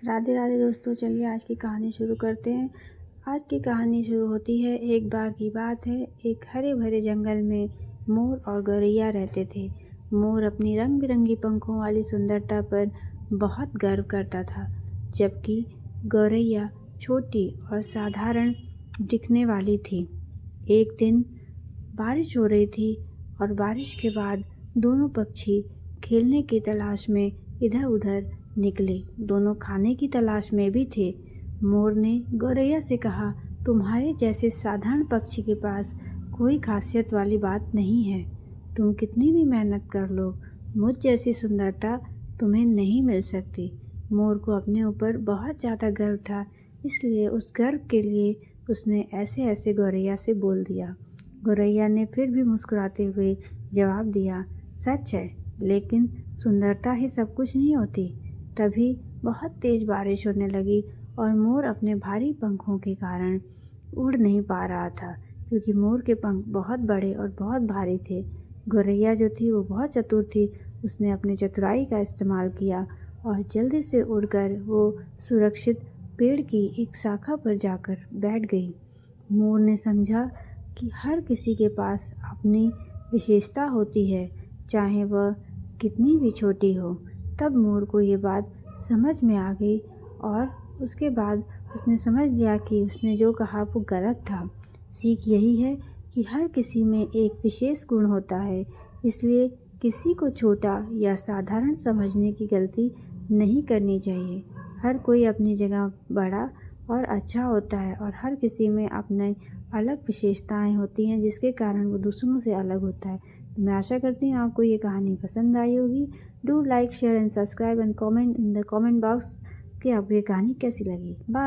राधे राधे दोस्तों, चलिए आज की कहानी शुरू करते हैं। आज की कहानी शुरू होती है। एक बार की बात है, एक हरे भरे जंगल में मोर और गौरैया रहते थे। मोर अपनी रंग बिरंगी पंखों वाली सुंदरता पर बहुत गर्व करता था, जबकि गौरैया छोटी और साधारण दिखने वाली थी। एक दिन बारिश हो रही थी और बारिश के बाद दोनों पक्षी खेलने की तलाश में इधर उधर निकले। दोनों खाने की तलाश में भी थे। मोर ने गौरैया से कहा, तुम्हारे जैसे साधारण पक्षी के पास कोई खासियत वाली बात नहीं है। तुम कितनी भी मेहनत कर लो, मुझ जैसी सुंदरता तुम्हें नहीं मिल सकती। मोर को अपने ऊपर बहुत ज़्यादा गर्व था, इसलिए उस गर्व के लिए उसने ऐसे ऐसे गौरैया से बोल दिया। गौरैया ने फिर भी मुस्कुराते हुए जवाब दिया, सच है, लेकिन सुंदरता ही सब कुछ नहीं होती। तभी बहुत तेज बारिश होने लगी और मोर अपने भारी पंखों के कारण उड़ नहीं पा रहा था, क्योंकि मोर के पंख बहुत बड़े और बहुत भारी थे। गौरैया जो थी वो बहुत चतुर थी। उसने अपनी चतुराई का इस्तेमाल किया और जल्दी से उड़कर वो सुरक्षित पेड़ की एक शाखा पर जाकर बैठ गई। मोर ने समझा कि हर किसी के पास अपनी विशेषता होती है, चाहे वह कितनी भी छोटी हो। तब मोर को ये बात समझ में आ गई और उसके बाद उसने समझ लिया कि उसने जो कहा वो गलत था। सीख यही है कि हर किसी में एक विशेष गुण होता है, इसलिए किसी को छोटा या साधारण समझने की गलती नहीं करनी चाहिए। हर कोई अपनी जगह बड़ा और अच्छा होता है और हर किसी में अपने अलग विशेषताएं होती हैं, जिसके कारण वो दूसरों से अलग होता है। तो मैं आशा करती हूँ आपको ये कहानी पसंद आई होगी। Do like, share and subscribe and comment in the comment box कि आपको ये कहानी कैसी लगी। बाय।